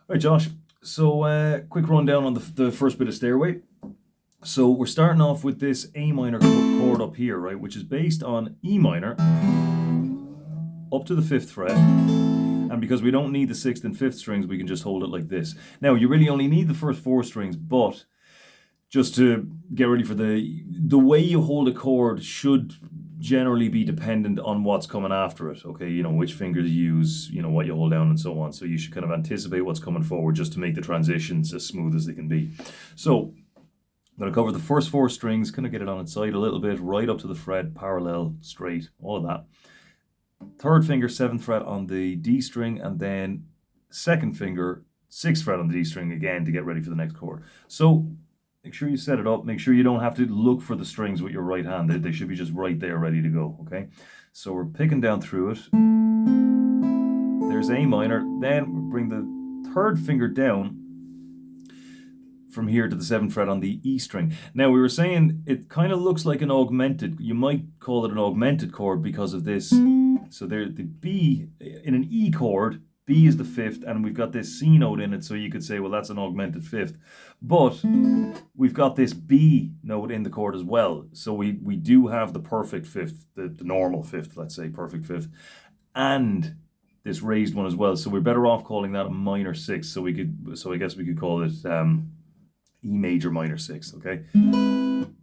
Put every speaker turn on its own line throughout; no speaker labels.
Right, Josh. So, quick rundown on the first bit of Stairway. So, we're starting off with this A minor chord up here, right, which is based on E minor up to the fifth fret. And because we don't need the sixth and fifth strings, we can just hold it like this. Now, you really only need the first four strings, but just to get ready for the way you hold a chord should generally be dependent on what's coming after it. Okay, which fingers you use, what you hold down, and so on. So you should kind of anticipate what's coming forward just to make the transitions as smooth as they can be. So I'm going to cover the first four strings, kind of get it on its side a little bit, right up to the fret, parallel, straight, all of that. Third finger, seventh fret on the D string, and then second finger, sixth fret on the D string again to get ready for the next chord. So make sure you set it up. Make sure you don't have to look for the strings with your right hand. They should be just right there, ready to go, okay? So we're picking down through it. There's A minor. Then we bring the third finger down from here to the seventh fret on the E string. Now, we were saying it kind of looks like an augmented, you might call it an augmented chord because of this. So there, the B in an E chord, B is the fifth, and we've got this C note in it, so you could say, well, that's an augmented fifth. But we've got this B note in the chord as well. So we do have the perfect fifth, the normal fifth, let's say, perfect fifth, and this raised one as well. So we're better off calling that a minor sixth. So I guess we could call it E major minor sixth, okay? And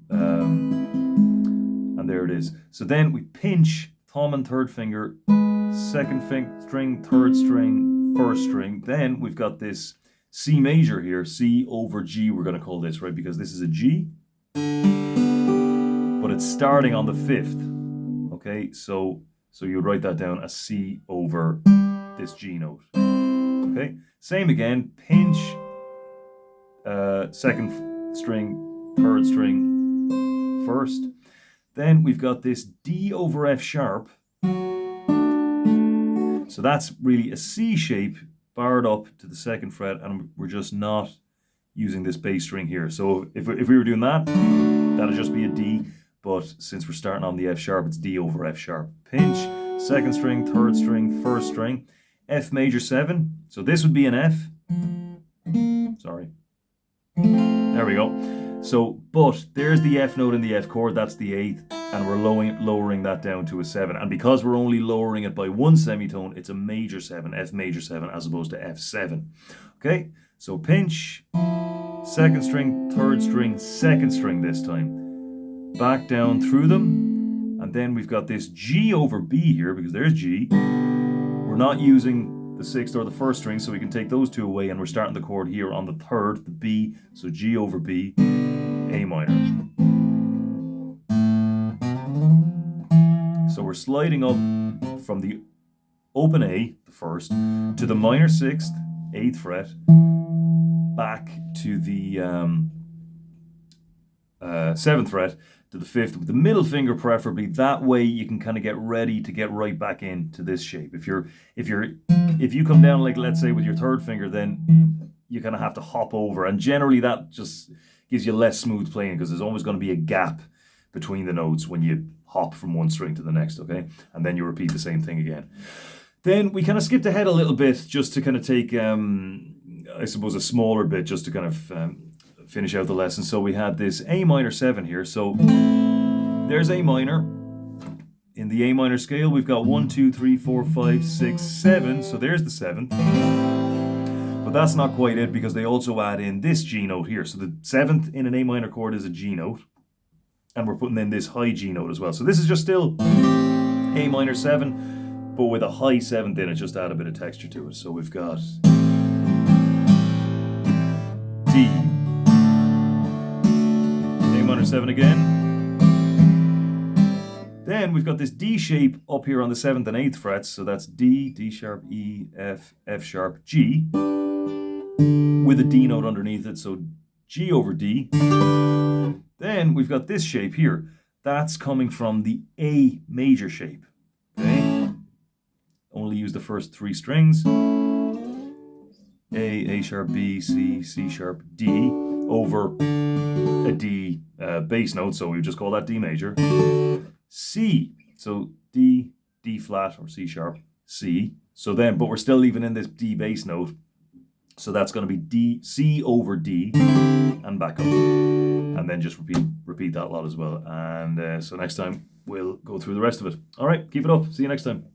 there it is. So then we pinch thumb and third finger, second string, third string, first string. Then we've got this C major here, C over G, we're going to call this, right? Because this is a G, but it's starting on the fifth, okay? So you would write that down as C over this G note, okay? Same again, pinch, second string, third string, first. Then we've got this D over F sharp. So that's really a C shape barred up to the second fret, and we're just not using this bass string here. So if we were doing that, that'd just be a D, but since we're starting on the F sharp, it's D over F sharp. Pinch, second string, third string, first string, F major 7. So this would be an F. Sorry. There we go. So, but there's the F note in the F chord, that's the eighth, and we're lowering that down to a 7. And because we're only lowering it by one semitone, it's a major 7, F major 7, as opposed to F7. Okay, so pinch, second string, third string, second string this time. Back down through them, and then we've got this G over B here, because there's G. We're not using the sixth or the first string, so we can take those two away, and we're starting the chord here on the third, the B, so G over B, A minor. So we're sliding up from the open A, the first, to the minor sixth, eighth fret, back to the seventh fret, to the fifth, with the middle finger preferably. That way you can kind of get ready to get right back into this shape. If you come down, like, let's say, with your third finger, then you kind of have to hop over, and generally that just gives you less smooth playing, because there's always going to be a gap between the notes when you hop from one string to the next, okay? And then you repeat the same thing again. Then we kind of skipped ahead a little bit just to kind of take, I suppose, a smaller bit just to kind of finish out the lesson. So we had this A minor 7 here. So there's A minor. In the A minor scale, we've got 1, 2, 3, 4, 5, 6, 7. So there's the 7th. But that's not quite it, because they also add in this G note here. So the 7th in an A minor chord is a G note. And we're putting in this high G note as well. So this is just still A minor 7, but with a high 7th in it, just add a bit of texture to it. So we've got D, A minor 7 again. Then we've got this D shape up here on the 7th and 8th frets. So that's D, D sharp, E, F, F sharp, G, with a D note underneath it. So G over D. Then we've got this shape here. That's coming from the A major shape. Okay? Only use the first three strings. A sharp, B, C, C sharp, D, over a D bass note, so we just call that D major. C, so D, D flat, or C sharp, C. So then, but we're still leaving in this D bass note. So that's going to be D, C over D, and back up, and then just repeat that lot as well. And so next time we'll go through the rest of it. All right, keep it up. See you next time.